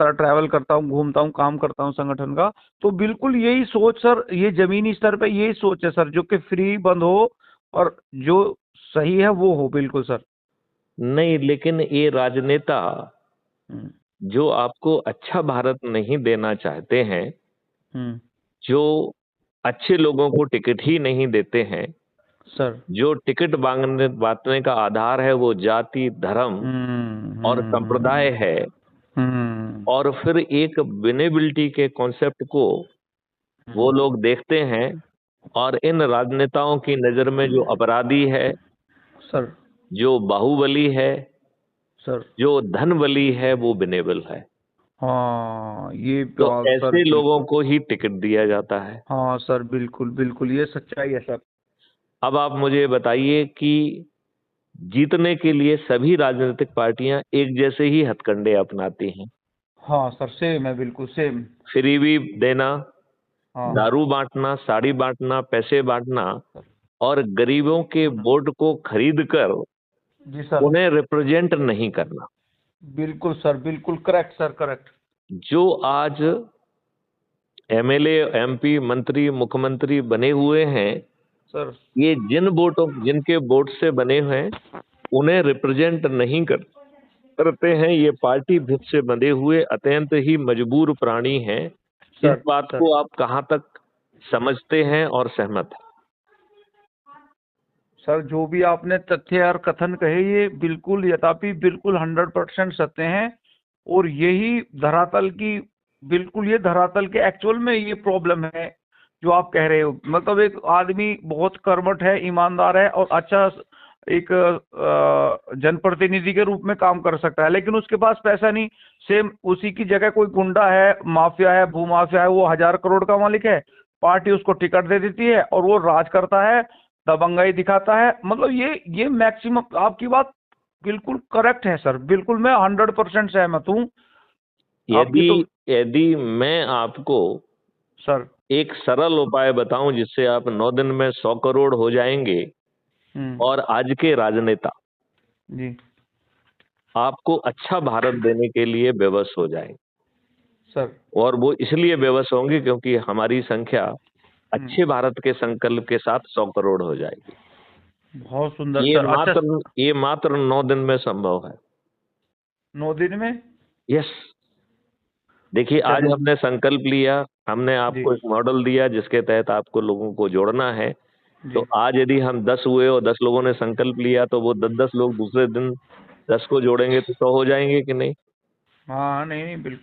लगातार ट्रैवल करता हूँ, घूमता हूँ, काम करता हूँ संगठन का, तो बिल्कुल यही सोच सर, ये जमीनी स्तर पे यही सोच है सर, जो कि फ्री बंद हो और जो सही है वो हो, बिल्कुल सर। नहीं, लेकिन ये राजनेता हम्म। जो आपको अच्छा भारत नहीं देना चाहते हैं, हम्म। जो अच्छे लोगों को टिकट ही नहीं देते हैं, सर। जो टिकट मांगने बांटने का आधार है वो जाति, धर्म हम्म। और संप्रदाय है, हम्म। और फिर एक विनेबिलिटी के कॉन्सेप्ट को वो लोग देखते हैं, और इन राजनेताओं की नजर में जो अपराधी है, सर। जो बाहुबली है, सर। जो धनबली है, वो विनेबल है। हाँ, ये तो बात सर ऐसे लोगों बिल्कुल। को ही टिकट दिया जाता है। हाँ सर, बिल्कुल बिल्कुल, ये सच्चाई है सर। अब आप मुझे बताइए कि जीतने के लिए सभी राजनीतिक पार्टियां एक जैसे ही हथकंडे अपनाती हैं। हाँ सर, सेम है, बिल्कुल सेम। फ्रीबी देना, हाँ दारू बांटना, साड़ी बांटना, पैसे बांटना, सर। और गरीबों के वोट को खरीद कर जी सर। उन्हें रिप्रेजेंट नहीं करना। बिल्कुल सर, बिल्कुल करेक्ट सर, करेक्ट। जो आज एमएलए, एमपी, मंत्री, मुख्यमंत्री बने हुए हैं, सर। ये जिनके वोट से बने हुए हैं, उन्हें रिप्रेजेंट नहीं करते हैं। ये पार्टी भित से बंधे हुए अत्यंत ही मजबूर प्राणी हैं। इस सर। बात सर। को आप कहाँ तक समझते हैं और सहमत हैं? सर, जो भी आपने तथ्य और कथन कहे, ये बिल्कुल यथापि बिल्कुल 100% सत्य हैं। और यही धरातल की, बिल्कुल ये धरातल के एक्चुअल में ये प्रॉब्लम है जो आप कह रहे हो। मतलब एक आदमी बहुत कर्मठ है, ईमानदार है और अच्छा एक जनप्रतिनिधि के रूप में काम कर सकता है, लेकिन उसके पास पैसा नहीं। सेम उसी की जगह कोई गुंडा है, माफिया है, भूमाफिया है, वो 1,000 करोड़ का मालिक है, पार्टी उसको टिकट दे देती है और वो राज करता है, दबंगाई दिखाता है। मतलब ये मैक्सिमम आपकी बात बिल्कुल करेक्ट है सर, बिल्कुल मैं 100% सहमत हूँ आपकी यदि तो। यदि मैं आपको सर। एक सरल उपाय बताऊं जिससे आप 9 दिन में 100 करोड़ हो जाएंगे, हम्म। और आज के राजनेता जी। आपको अच्छा भारत देने के लिए बेबस हो जाएंगे, सर। और वो इसलिए बेबस होंगे क्योंकि हमारी संख्या हम्म। अच्छे भारत के संकल्प के साथ 100 करोड़ हो जाएगी। बहुत सुंदर ये सर, अच्छा। मात्र ये मात्र 9 दिन में संभव है। 9 दिन में? यस। देखिए, आज चलिए। हमने संकल्प लिया, हमने जी। आपको एक मॉडल दिया जिसके तहत आपको लोगों को जोड़ना है। तो जी। आज यदि हम 10 हुए और 10 लोगों ने संकल्प लिया, तो वो 10-10 लोग दूसरे दिन 10 को जोड़ेंगे तो 100 हो जाएंगे कि नहीं? हाँ नहीं नहीं, बिल्कुल।